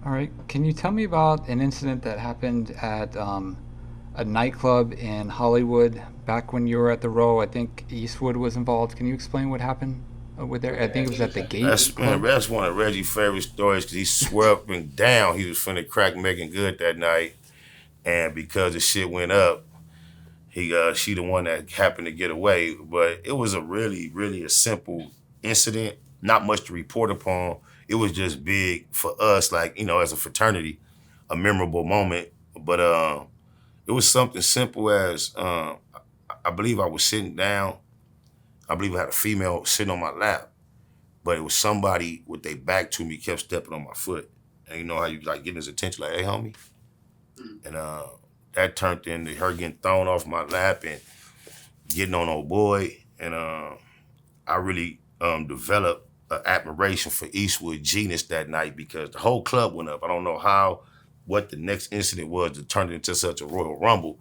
All right. Can you tell me about an incident that happened at a nightclub in Hollywood back when you were at the Row? I think Eastwood was involved. Can you explain what happened with there? I think it was at the Gate That's man, Club. that's one of Reggie's favorite stories because he swore up and down he was finna crack Megan Good that night, and because the shit went up, she the one that happened to get away. But it was a really a simple incident, not much to report upon. It was just big for us, like as a fraternity, a memorable moment. But it was something simple as I believe I was sitting down. I believe I had a female sitting on my lap, but it was somebody with their back to me kept stepping on my foot. And you know how you like getting his attention, like, hey homie. And that turned into her getting thrown off my lap and getting on old boy. And I really developed an admiration for Eastwood genius that night because the whole club went up. I don't know what the next incident was that turned into such a Royal Rumble,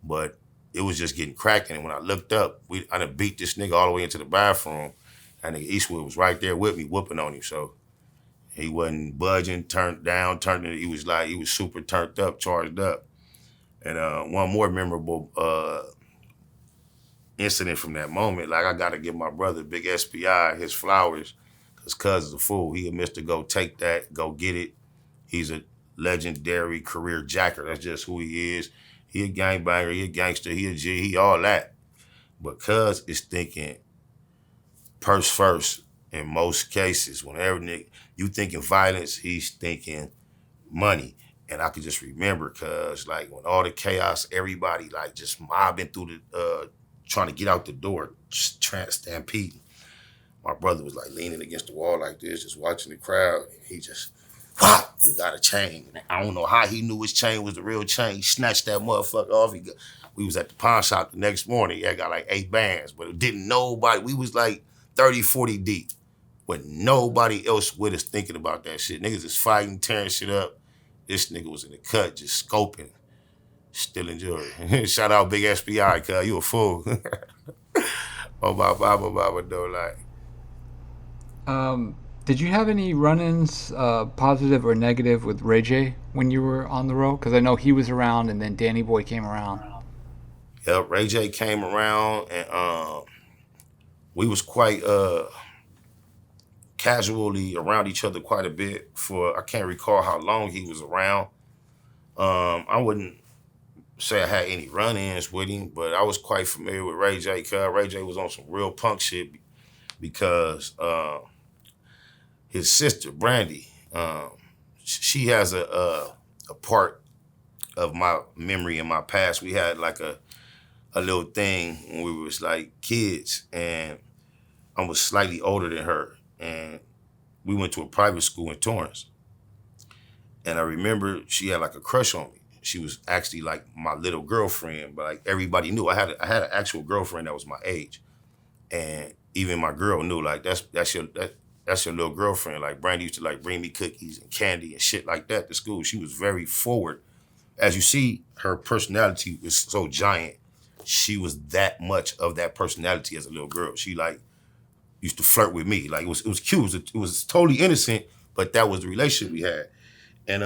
but it was just getting cracking. And when I looked up, I done beat this nigga all the way into the bathroom. And nigga Eastwood was right there with me, whooping on him. So he wasn't budging, turned down, he was like, he was super turned up, charged up. And one more memorable incident from that moment, like I gotta give my brother, Big SPI, his flowers, because Cuz is a fool. He admits to go take that, go get it. He's a legendary career jacker. That's just who he is. He a gangbanger, he a gangster, he a G, he all that. But Cuz is thinking purse first in most cases. Whenever you thinking violence, he's thinking money. And I could just remember, cause like when all the chaos, everybody like just mobbing through the trying to get out the door, just stampeding. My brother was like leaning against the wall like this, just watching the crowd. And he just whop, and got a chain. And I don't know how he knew his chain was the real chain. He snatched that motherfucker off. We was at the pawn shop the next morning. Yeah, I got like 8 bands, but it didn't nobody. We was like 30, 40 deep with nobody else with us thinking about that shit. Niggas is fighting, tearing shit up. This nigga was in the cut, just scoping, stealing jewelry. Shout out Big SPI, cuz you a fool. Oh my Baba don't like. Did you have any run-ins, positive or negative, with Ray J when you were on the Row? Because I know he was around, and then Danny Boy came around. Yep, Ray J came around and we was quite casually around each other quite a bit for I can't recall how long he was around. I wouldn't say I had any run-ins with him, but I was quite familiar with Ray J because Ray J was on some real punk shit because his sister Brandy, she has a part of my memory in my past. We had like a little thing when we was like kids, and I was slightly older than her, and we went to a private school in Torrance. And I remember she had like a crush on me. She was actually like my little girlfriend, but like everybody knew I had an actual girlfriend that was my age, and even my girl knew like that's your little girlfriend. Like Brandy used to like bring me cookies and candy and shit like that to school. She was very forward. As you see, her personality was so giant. She was that much of that personality as a little girl. She like used to flirt with me. Like it was cute. It was totally innocent, but that was the relationship we had. And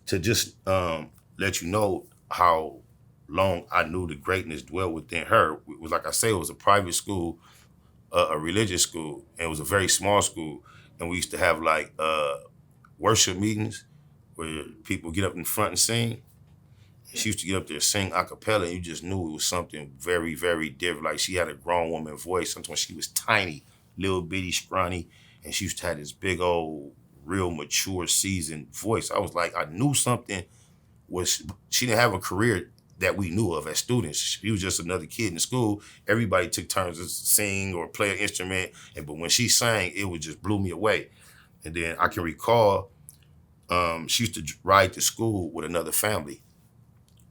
to just let you know how long I knew the greatness dwelled within her. It was like I say, it was a private school, a religious school, and it was a very small school. And we used to have like worship meetings where people get up in front and sing. She used to get up there and sing a cappella, and you just knew it was something very, very different. Like she had a grown woman voice. Sometimes she was tiny, little bitty, scrawny, and she used to have this big old, real mature, seasoned voice. I was like, I knew something was. She didn't have a career that we knew of as students. She was just another kid in school. Everybody took turns to sing or play an instrument, and but when she sang, it would just blew me away. And then I can recall she used to ride to school with another family.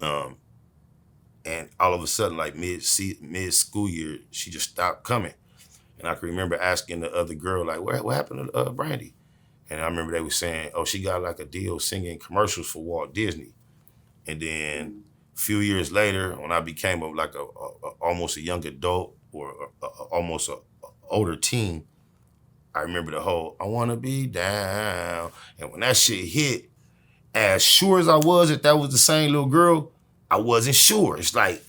Um, and all of a sudden, like mid school year, she just stopped coming. And I can remember asking the other girl, like, what happened to Brandy? And I remember they were saying, oh, she got like a deal singing commercials for Walt Disney. And then a few years later, when I became almost a young adult or almost a older teen, I remember the whole "I wanna be down," and when that shit hit, as sure as I was that was the same little girl, I wasn't sure. It's like,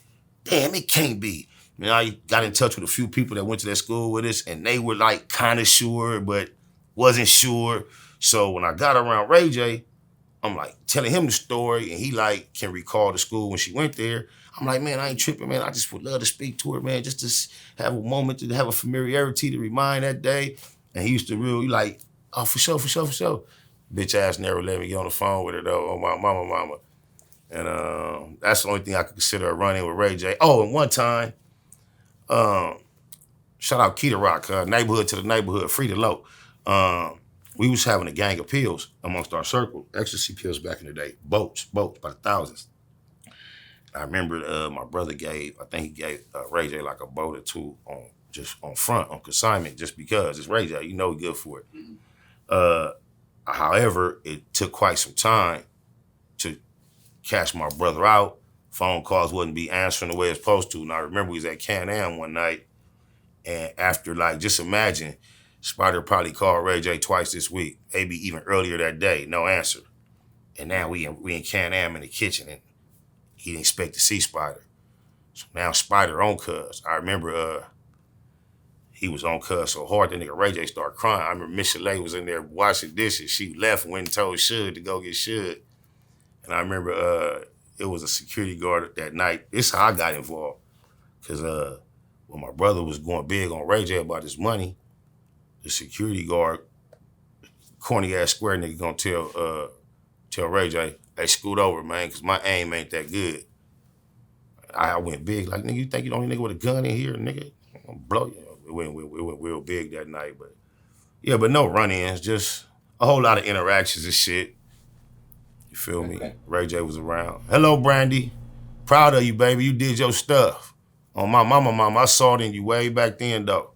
damn, it can't be. I got in touch with a few people that went to that school with us, and they were like kind of sure, but wasn't sure. So when I got around Ray J, I'm like telling him the story, and he like can recall the school when she went there. I'm like, man, I ain't tripping, man. I just would love to speak to her, man, just to have a moment, to have a familiarity to remind that day. And he used to really like, oh, for sure, for sure, for sure. Bitch ass never let me get on the phone with her though. Oh my mama. And that's the only thing I could consider a run-in with Ray J. Oh, and one time, shout out Keita Rock, neighborhood to the neighborhood, free to low. We was having a gang of pills amongst our circle, ecstasy pills back in the day, boats by the thousands. I remember my brother I think he gave Ray J like a boat or two on front, on consignment, just because it's Ray J, you know he good for it. However, it took quite some time to cash my brother out. Phone calls wouldn't be answering the way it's supposed to. And I remember we was at Can-Am one night, and after like, just imagine, Spider probably called Ray J twice this week, maybe even earlier that day, no answer. And now we in Can-Am in the kitchen, and he didn't expect to see Spider. So now Spider on cuz. I remember he was on cuz so hard that nigga Ray J started crying. I remember Miss Chalet was in there washing dishes. She left and went and told Shug to go get Shug. And I remember it was a security guard that night. This is how I got involved. Cause when my brother was going big on Ray J about his money, the security guard, corny ass square nigga, gonna tell Ray J, hey, scoot over, man, cause my aim ain't that good. I went big, like, nigga, you think you the only nigga with a gun in here, nigga? I'm gonna blow you. It went real big that night, but yeah, but no run-ins, just a whole lot of interactions and shit. You feel me? Ray J was around. Hello, Brandy. Proud of you, baby. You did your stuff. On my mama, I saw it in you way back then, though.